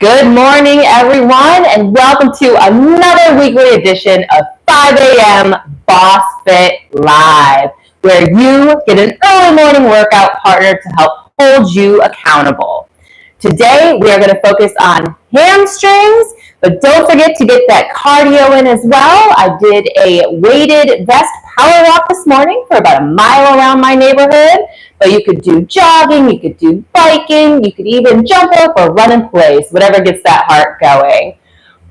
Good morning, everyone, and welcome to another weekly edition of 5 a.m. BossFit Live, where you get an early morning workout partner to help hold you accountable. Today, we are going to focus on hamstrings, but don't forget to get that cardio in as well. I did a weighted vest power walk this morning for about a mile around my neighborhood, but you could do jogging, you could do biking, you could even jump up or run in place, whatever gets that heart going.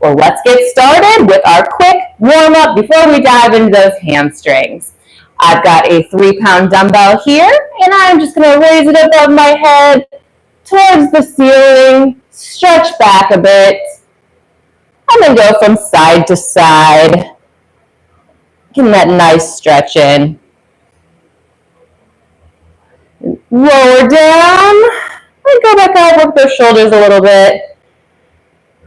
Well, let's get started with our quick warm-up before we dive into those hamstrings. I've got a 3-pound dumbbell here, and I'm just going to raise it above my head towards the ceiling, stretch back a bit, and then go from side to side, getting that nice stretch in. Lower down, and go back up, work those shoulders a little bit.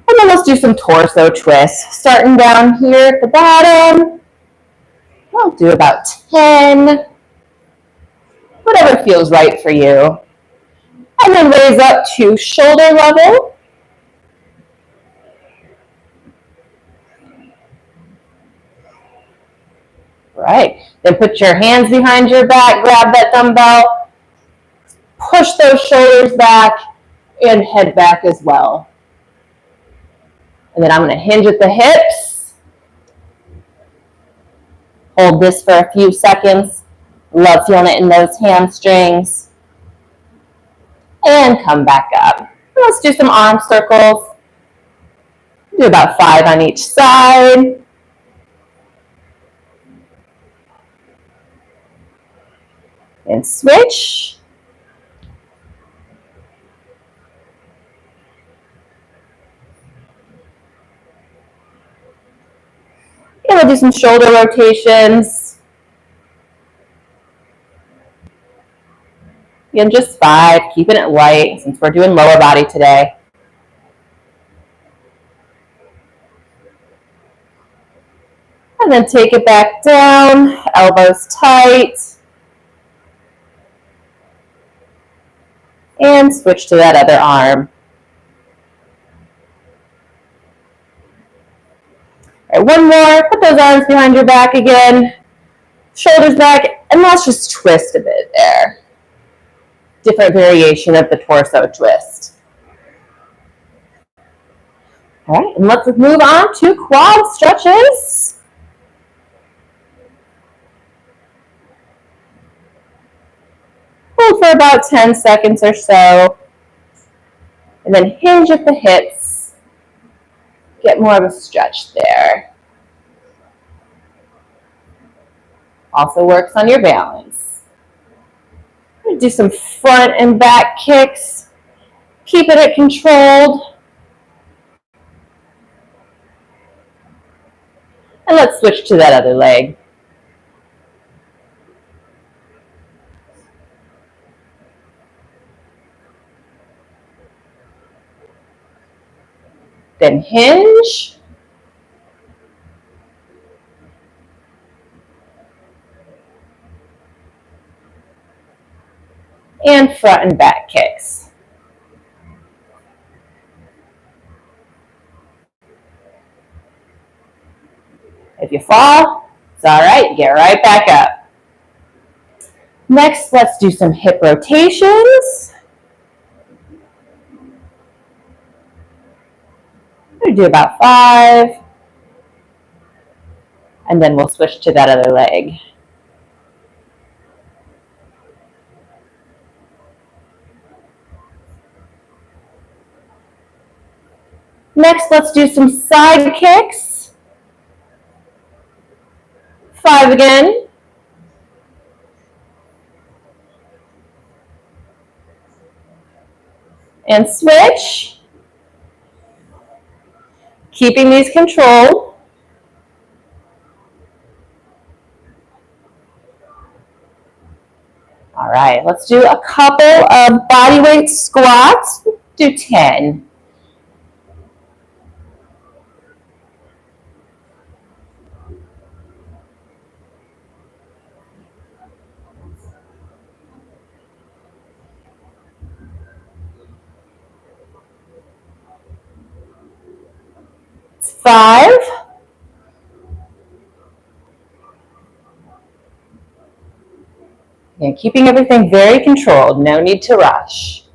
And then let's do some torso twists. Starting down here at the bottom, I'll do about 10, whatever feels right for you. And then raise up to shoulder level. Right, then put your hands behind your back, grab that dumbbell, push those shoulders back, and head back as well. And then I'm going to hinge at the hips. Hold this for a few seconds. Love feeling it in those hamstrings. And come back up. Let's do some arm circles. Do about 5 on each side. And switch. And we'll do some shoulder rotations. Again, just 5, keeping it light since we're doing lower body today. And then take it back down, elbows tight. And switch to that other arm. All right, one more. Put those arms behind your back again. Shoulders back, and let's just twist a bit there. Different variation of the torso twist. All right, and let's move on to quad stretches. Hold for about 10 seconds or so, and then hinge at the hips. Get more of a stretch there. Also works on your balance. Do some front and back kicks. Keeping it controlled. And let's switch to that other leg. Then hinge. And front and back kicks. If you fall, it's all right. Get right back up. Next, let's do some hip rotations. We'll do about 5. And then we'll switch to that other leg. Next, let's do some side kicks. 5 again. And switch. Keeping these controlled. All right, let's do a couple of bodyweight squats. Do 10. It's 5. And keeping everything very controlled, no need to rush.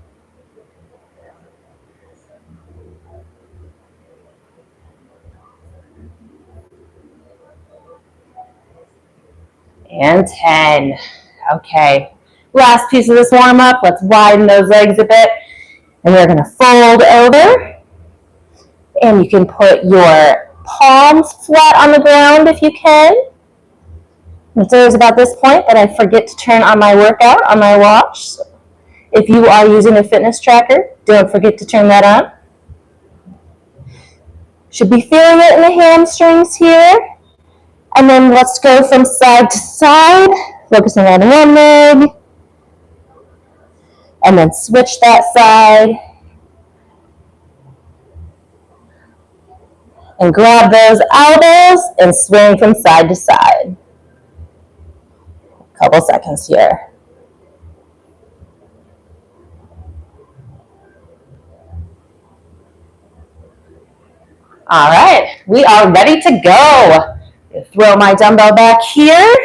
And 10. Okay, last piece of this warm-up. Let's widen those legs a bit. And we're going to fold over. And you can put your palms flat on the ground if you can. It's always about this point that I forget to turn on my workout on my watch. If you are using a fitness tracker, don't forget to turn that on. Should be feeling it in the hamstrings here. And then let's go from side to side, focusing on one leg. And then switch that side. And grab those elbows and swing from side to side. Couple seconds here. All right, we are ready to go. Throw my dumbbell back here.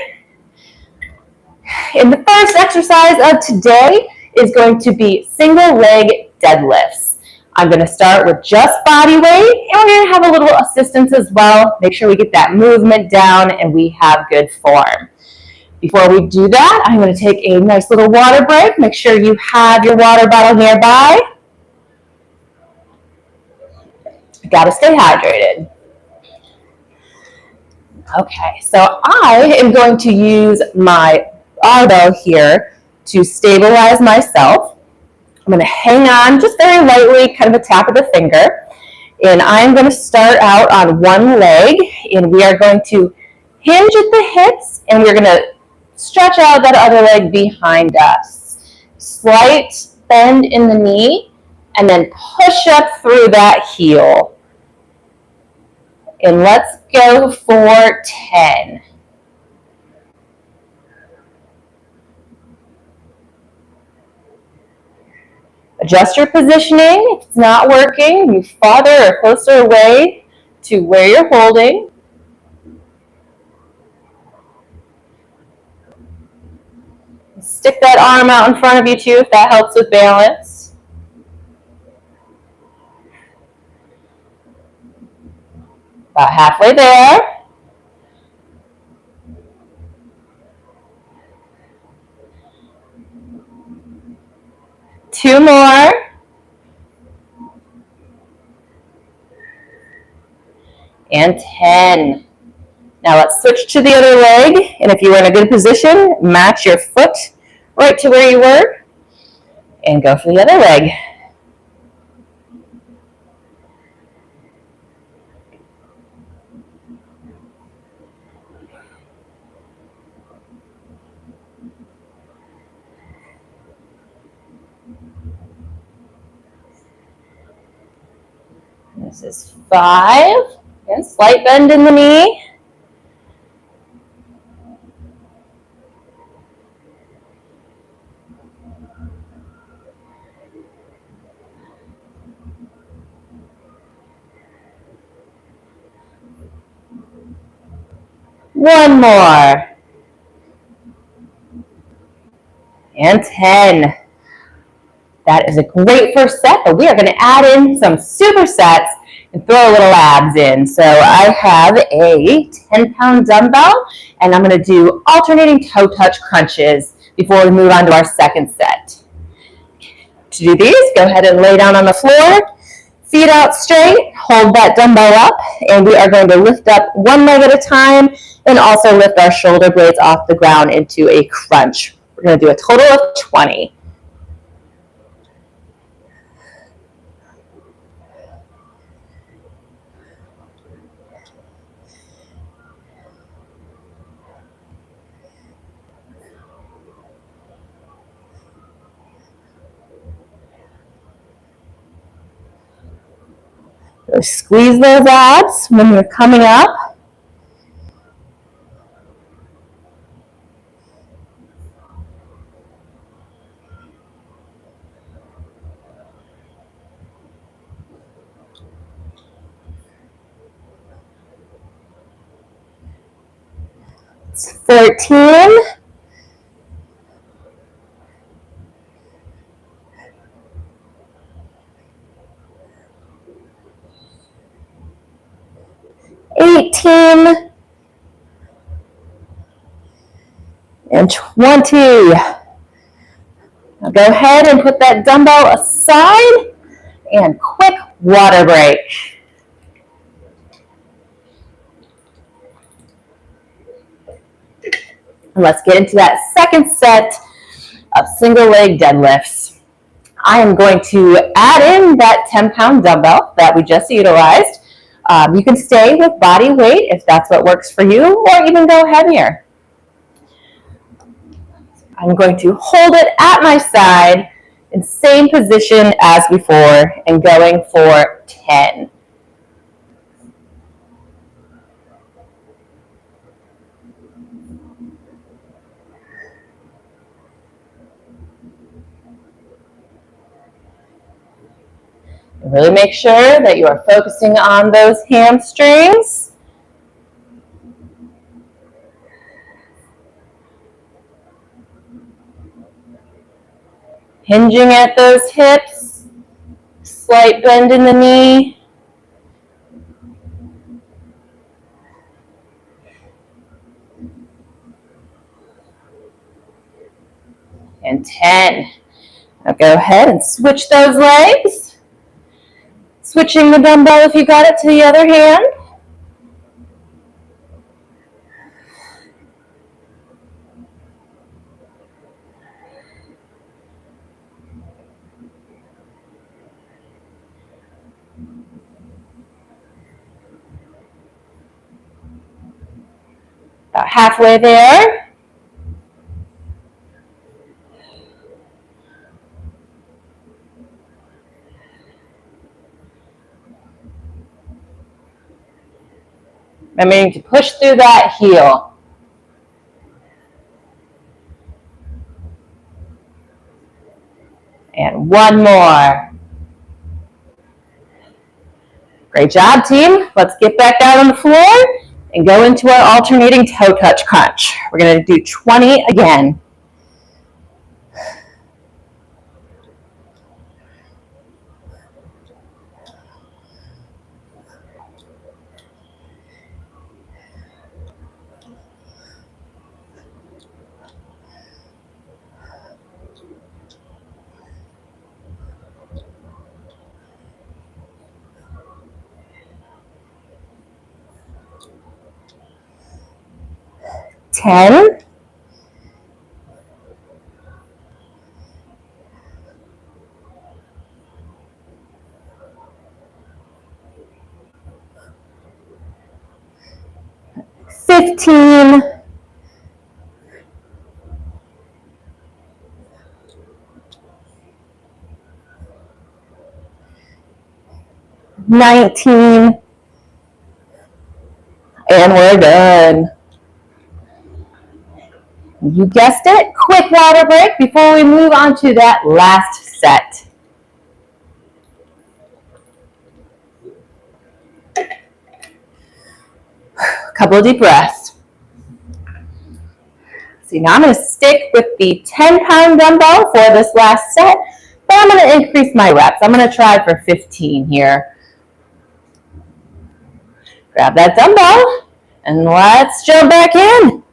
And the first exercise of today is going to be single leg deadlifts. I'm going to start with just body weight, and we're going to have a little assistance as well. Make sure we get that movement down and we have good form. Before we do that, I'm going to take a nice little water break. Make sure you have your water bottle nearby. You got to stay hydrated. Okay, so I am going to use my barbell here to stabilize myself. I'm going to hang on just very lightly, kind of a tap of the finger. And I'm going to start out on one leg, and we are going to hinge at the hips, and we're going to stretch out that other leg behind us. Slight bend in the knee, and then push up through that heel. And let's go for 10. Adjust your positioning. If it's not working, move farther or closer away to where you're holding. Stick that arm out in front of you too if that helps with balance. About halfway there. Two more. And 10. Now let's switch to the other leg, and if you were in a good position, match your foot right to where you were, and go for the other leg. This is 5, and slight bend in the knee. One more. And 10. That is a great first set, but we are going to add in some supersets and throw a little abs in. So I have a 10-pound dumbbell, and I'm going to do alternating toe touch crunches before we move on to our second set. To do these, go ahead and lay down on the floor, feet out straight, hold that dumbbell up, and we are going to lift up one leg at a time and also lift our shoulder blades off the ground into a crunch. We're going to do a total of 20. Squeeze those abs when you're coming up. 14. 18. And 20. Now go ahead and put that dumbbell aside and quick water break. And let's get into that second set of single leg deadlifts. I am going to add in that 10-pound dumbbell that we just utilized. You can stay with body weight if that's what works for you, or even go heavier. I'm going to hold it at my side in same position as before and going for 10. Really make sure that you are focusing on those hamstrings. Hinging at those hips, slight bend in the knee. And 10. Now go ahead and switch those legs. Switching the dumbbell if you got it to the other hand. About halfway there. Remembering to push through that heel. And one more. Great job, team. Let's get back out on the floor and go into our alternating toe touch crunch. We're going to do 20 again. Ten. 15. 19. And we're done. You guessed it, quick water break before we move on to that last set. A couple of deep breaths. See, now I'm going to stick with the 10-pound dumbbell for this last set, but I'm going to increase my reps. I'm going to try for 15 here. Grab that dumbbell, and let's jump back in.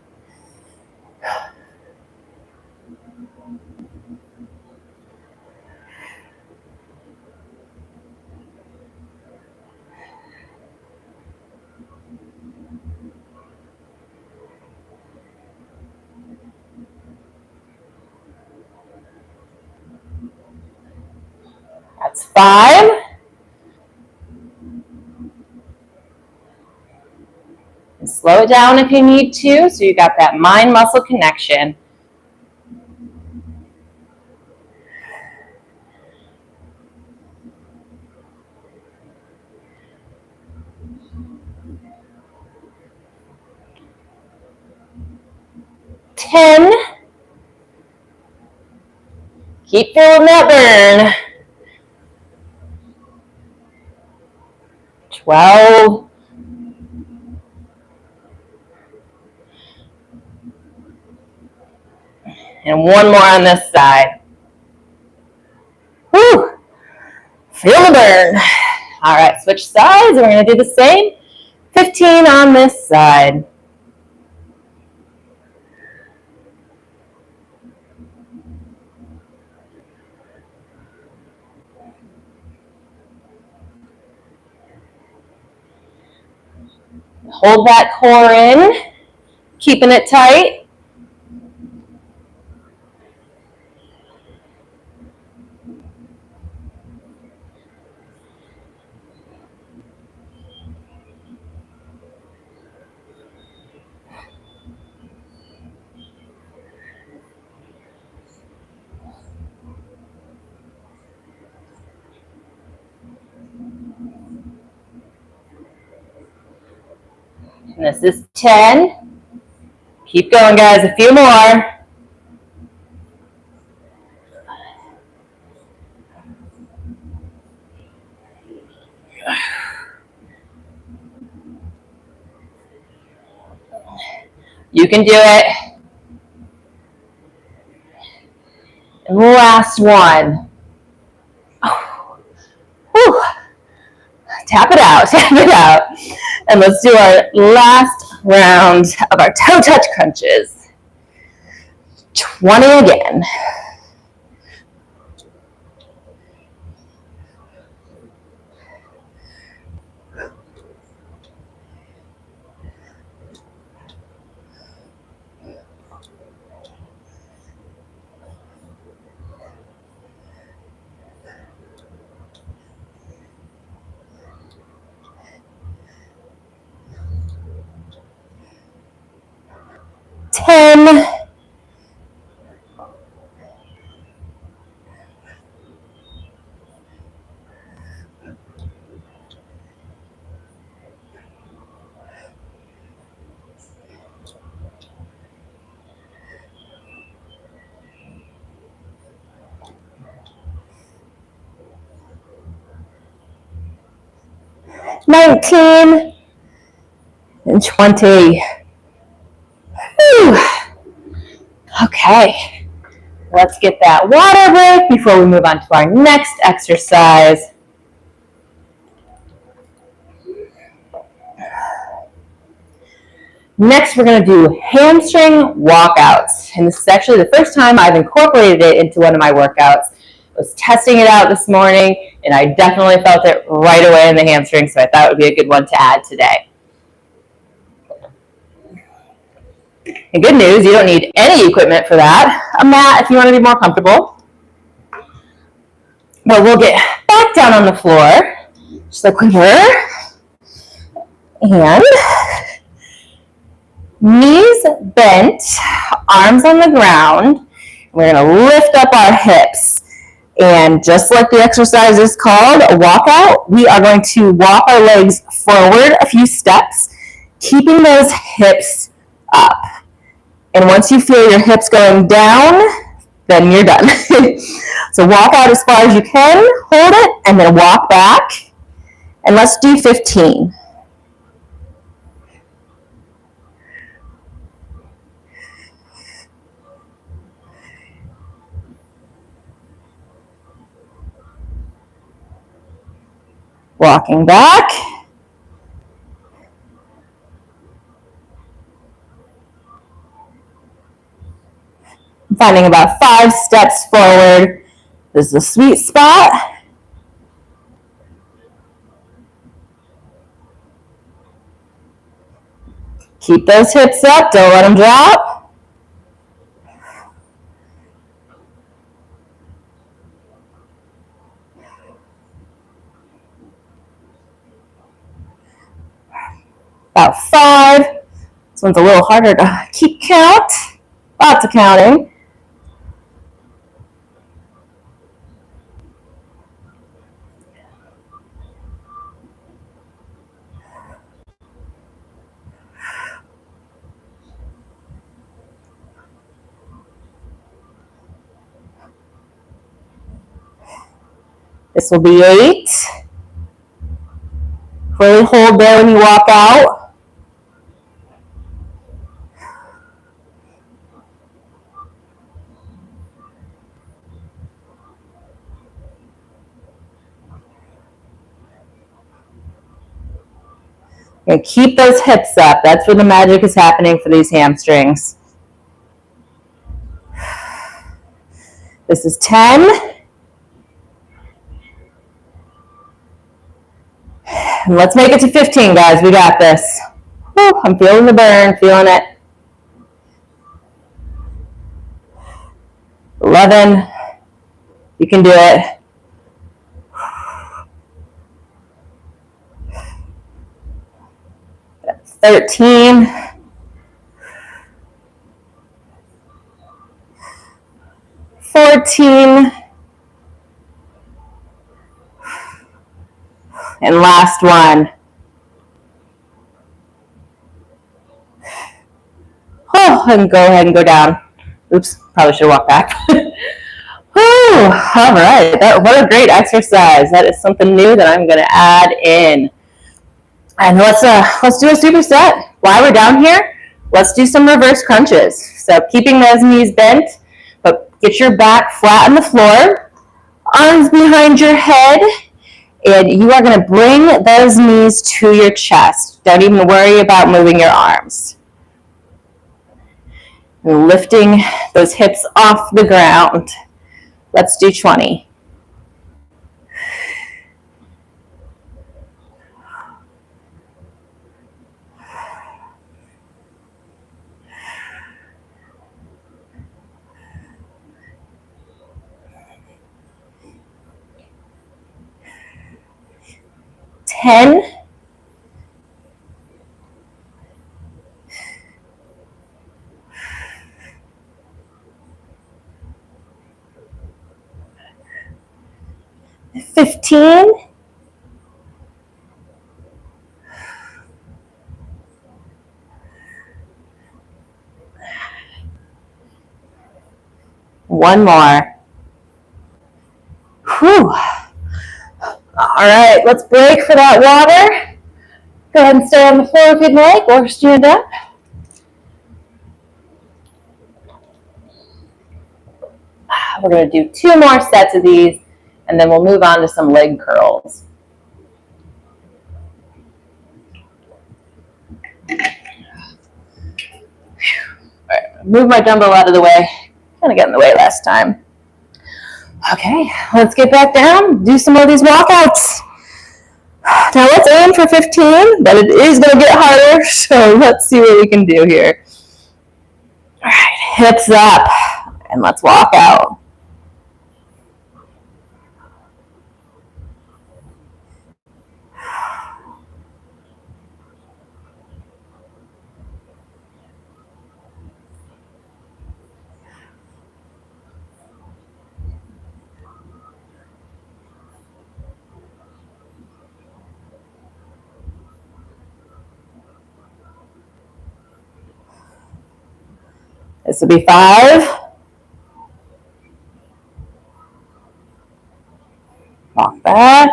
That's 5. And slow it down if you need to, so you got that mind-muscle connection. Ten. Keep feeling that burn. 12. And one more on this side. Whew. Feel the burn. All right, switch sides. We're going to do the same. 15 on this side. Hold that core in, keeping it tight. And this is 10. Keep going, guys. A few more. You can do it. And last one. Whew. Tap it out, tap it out. And let's do our last round of our toe touch crunches. 20 again. $19 and $20. Whew. Okay, let's get that water break before we move on to our next exercise. Next, we're going to do hamstring walkouts. And this is actually the first time I've incorporated it into one of my workouts. I was testing it out this morning, and I definitely felt it right away in the hamstring, so I thought it would be a good one to add today. And good news, you don't need any equipment for that. A mat if you want to be more comfortable. But we'll get back down on the floor, just like we were. And knees bent, arms on the ground. We're going to lift up our hips. And just like the exercise is called a walkout, we are going to walk our legs forward a few steps, keeping those hips up. And once you feel your hips going down, then you're done. So walk out as far as you can, hold it, and then walk back. And let's do 15. Walking back. Finding about 5 steps forward. This is a sweet spot. Keep those hips up, don't let them drop. About 5. This one's a little harder to keep count. Lots of counting. This will be 8. Really hold there when you walk out. And keep those hips up. That's where the magic is happening for these hamstrings. This is 10. And let's make it to 15, guys. We got this. Whew, I'm feeling the burn, feeling it. 11. You can do it. 13. 14. And last one. Oh, and go ahead and go down. Oops, probably should have walked back. All right, what a great exercise. That is something new that I'm going to add in. And let's do a superset. While we're down here, let's do some reverse crunches. So keeping those knees bent, but get your back flat on the floor, arms behind your head, and you are going to bring those knees to your chest. Don't even worry about moving your arms. And lifting those hips off the ground. Let's do 20. Ten. 15. 1 more. Whew. All right, let's break for that water. Go ahead and stay on the floor if you'd like, or stand up. We're going to do 2 more sets of these, and then we'll move on to some leg curls. All right, move my dumbbell out of the way. Kind of got in the way last time. Okay, let's get back down, do some more of these walkouts. Now let's aim for 15, but it is going to get harder, so let's see what we can do here. All right, hips up, and let's walk out. This will be 5. Walk back.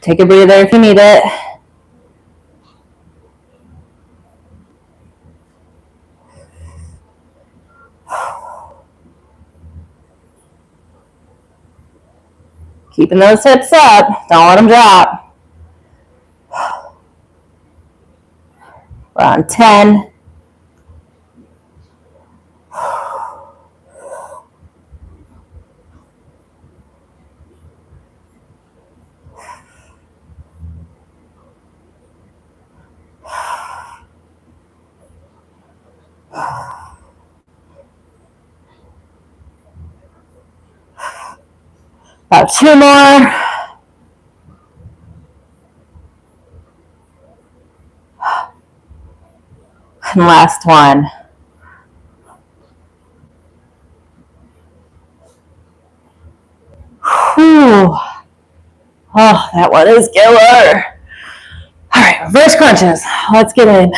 Take a breather if you need it. Keeping those hips up. Don't let them drop. We're on 10. About 2 more. And last one. Whew. Oh, that one is killer. All right, reverse crunches. Let's get in.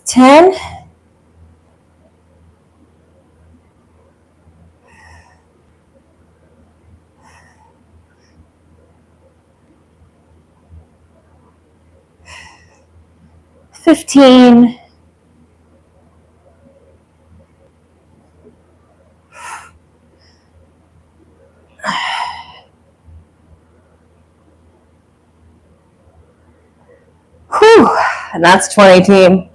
10. 15. 'Whew. And that's 20, team.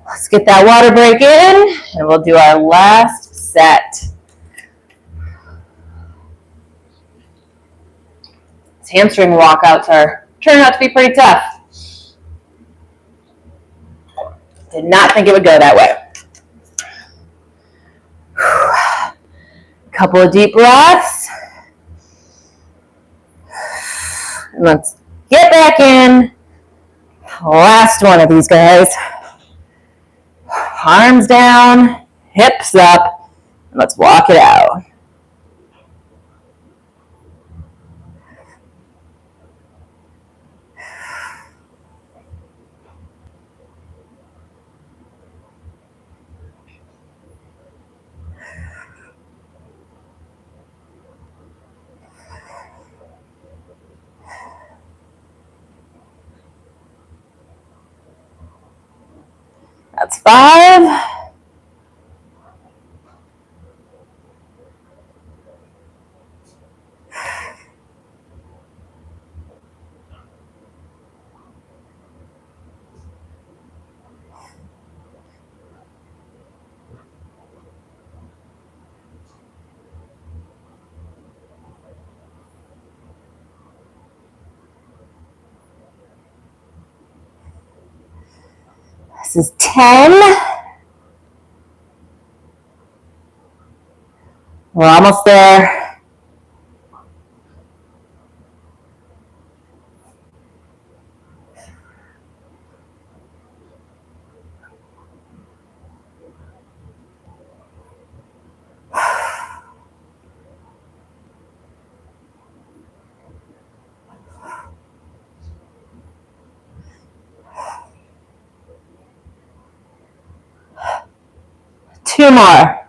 Let's get that water break in, and we'll do our last set. These hamstring walkouts turn out to be pretty tough. Did not think it would go that way. Couple of deep breaths. And let's get back in. Last one of these, guys. Arms down, hips up, and let's walk it out. That's 5. This is 10. We're almost there. Two more.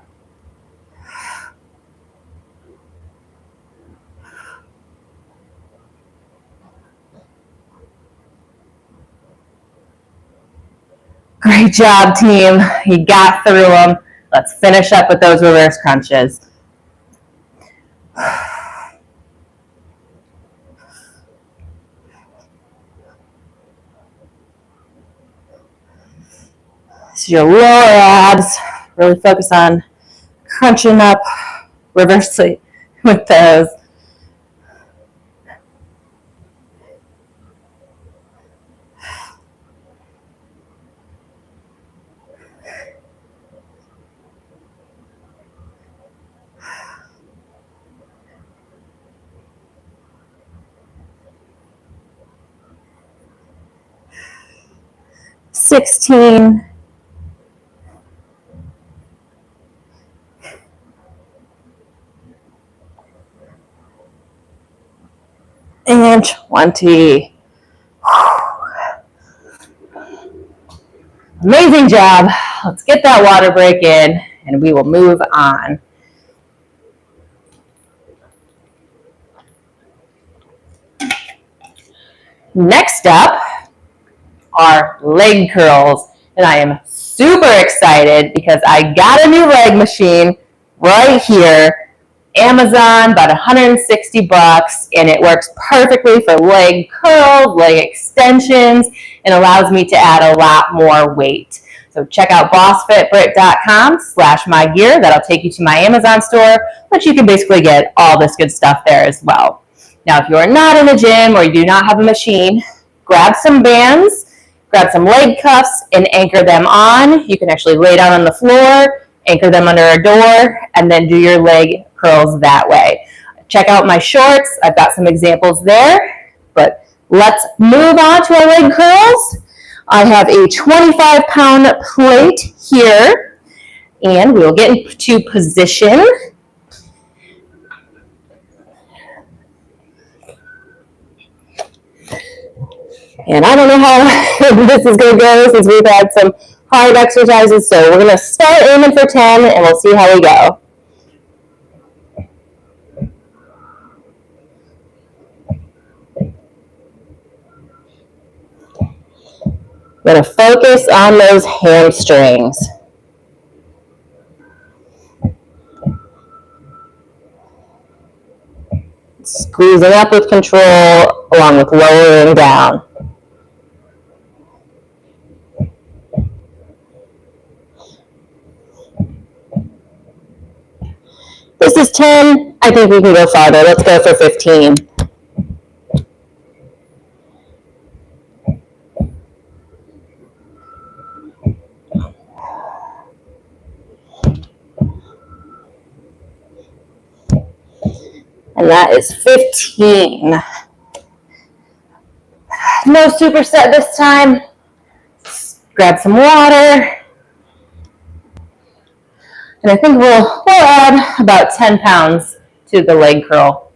Great job, team. You got through them. Let's finish up with those reverse crunches. This is your lower abs. Really focus on crunching up reversely with those. $16. And 20. Amazing job. Let's get that water break in and we will move on. Next up are leg curls. And I am super excited because I got a new leg machine right here. Amazon, about $160, and it works perfectly for leg curls, leg extensions, and allows me to add a lot more weight. So check out BossFitBritt.com/mygear. That'll take you to my Amazon store, but you can basically get all this good stuff there as well. Now, if you are not in a gym or you do not have a machine, grab some bands, grab some leg cuffs, and anchor them on. You can actually lay down on the floor, anchor them under a door, and then do your leg curls that way. Check out my shorts. I've got some examples there, but let's move on to our leg curls. I have a 25-pound plate here, and we'll get into position. And I don't know how this is going to go since we've had some hard exercises. So we're going to start aiming for 10 and we'll see how we go. We're going to focus on those hamstrings. Squeezing up with control along with lowering down. This is 10. I think we can go farther. Let's go for 15. And that is 15. No superset this time. Grab some water. And I think we'll add about 10 pounds to the leg curl.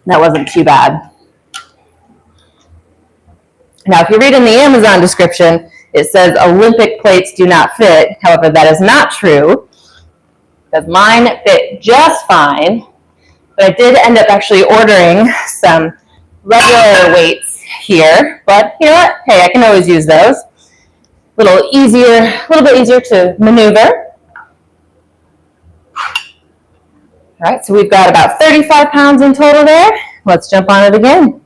That wasn't too bad. Now, if you read in the Amazon description, it says Olympic plates do not fit. However, that is not true, because mine fit just fine. But I did end up actually ordering some regular weights here. But you know what? Hey, I can always use those. A little bit easier to maneuver. All right, so we've got about 35 pounds in total there. Let's jump on it again.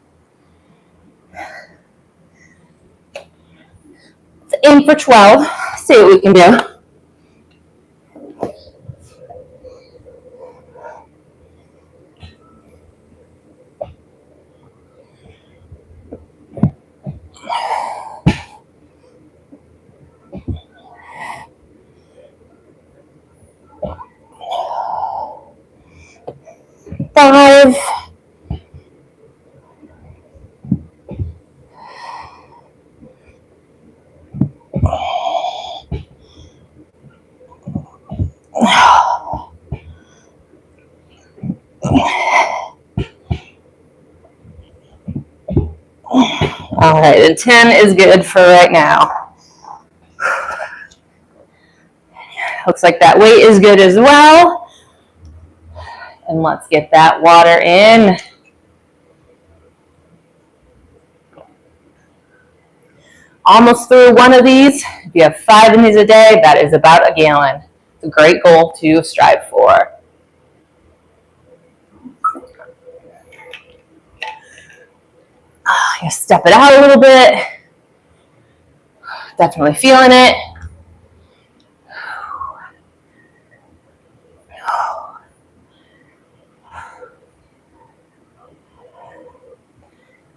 Let's aim for 12. See what we can do. Five. All right, and 10 is good for right now. Looks like that weight is good as well. And let's get that water in. Almost through one of these. If you have 5 of these a day, that is about a gallon. It's a great goal to strive for. You step it out a little bit. Definitely feeling it.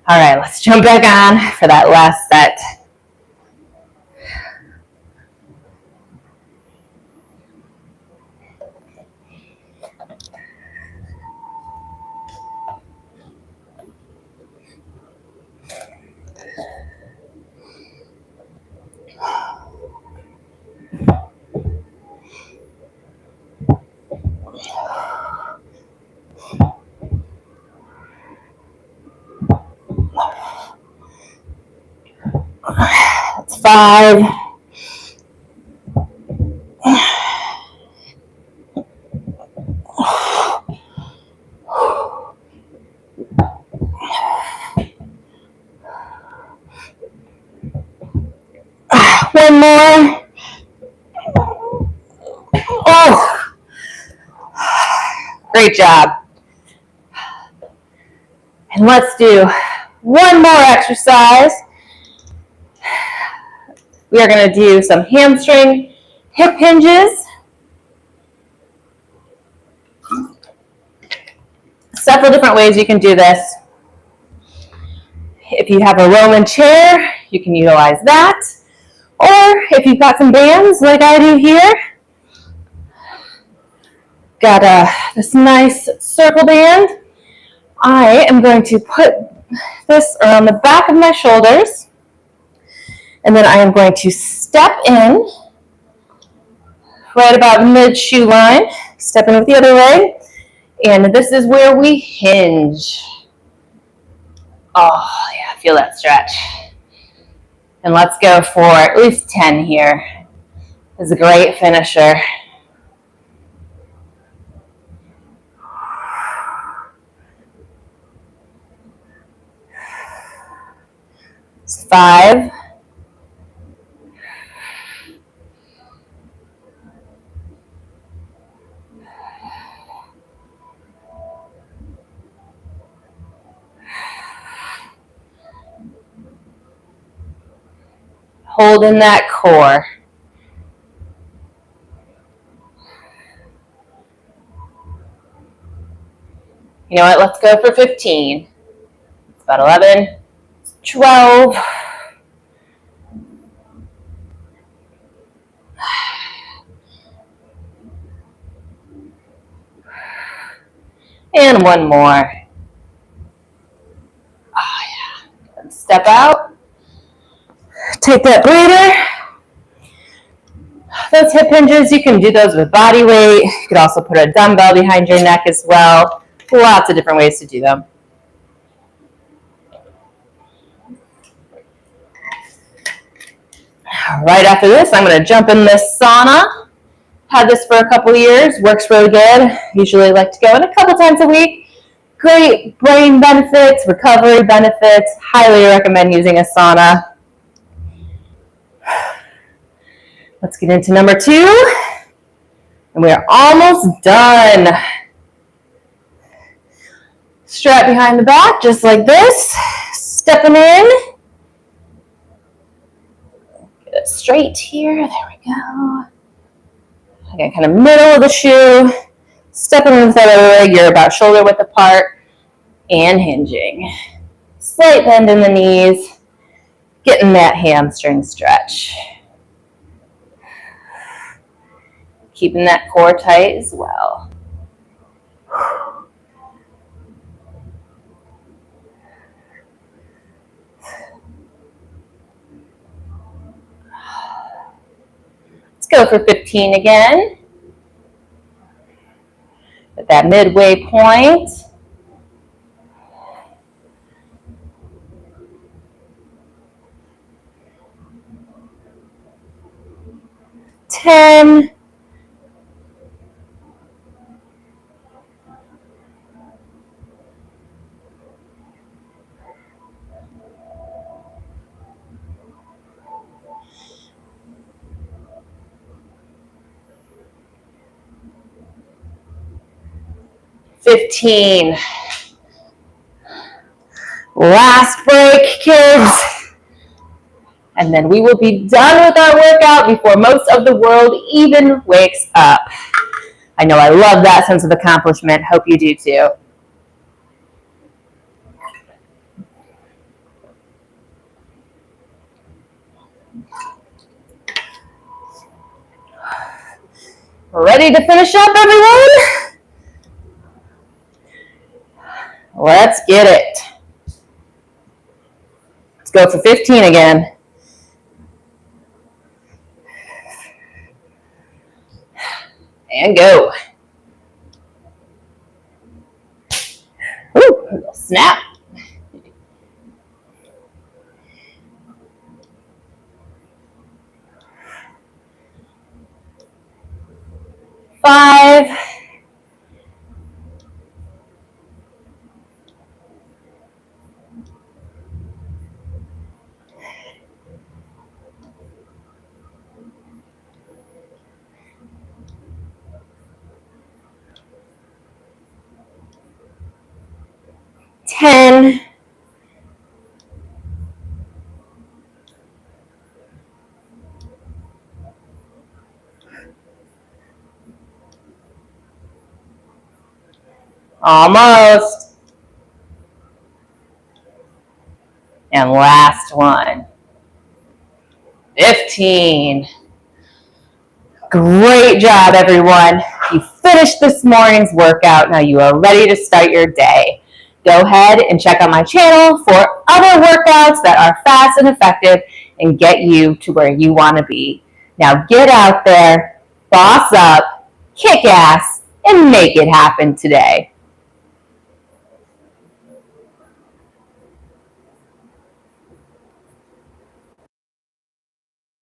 All right, let's jump back on for that last set. That's 5. One more. Oh, great job. And let's do one more exercise. We are going to do some hamstring hip hinges. Several different ways you can do this. If you have a Roman chair, you can utilize that. Or if you've got some bands like I do here, got this nice circle band. I am going to put this around the back of my shoulders, and then I am going to step in right about mid-shoe line, step in with the other leg, and this is where we hinge. Oh, yeah, feel that stretch. And let's go for at least 10 here. This is a great finisher. It's 5. Hold in that core. You know what? Let's go for 15. It's about 11, 12. And one more. Oh, yeah. Step out. Take that breather. Those hip hinges, you can do those with body weight. You could also put a dumbbell behind your neck as well. Lots of different ways to do them. Right after this, I'm going to jump in this sauna. Had this for a couple of years. Works really good. Usually like to go in a couple times a week. Great brain benefits, recovery benefits. Highly recommend using a sauna. Let's get into number 2. And we are almost done. Strap behind the back, just like this. Stepping in. Get it straight here. There we go. Again, kind of middle of the shoe. Stepping in with that other leg, you're about shoulder width apart. And hinging. Slight bend in the knees. Getting that hamstring stretch. Keeping that core tight as well. Let's go for 15 again. At that midway point. Ten. 15. Last break, kids. And then we will be done with our workout before most of the world even wakes up. I know I love that sense of accomplishment. Hope you do too. Ready to finish up, everyone? Let's get it. Let's go for 15 again. And go. Ooh, a little snap. Five. Ten. Almost. And last one. 15. Great job, everyone. You finished this morning's workout. Now you are ready to start your day. Go ahead and check out my channel for other workouts that are fast and effective and get you to where you want to be. Now get out there, boss up, kick ass, and make it happen today.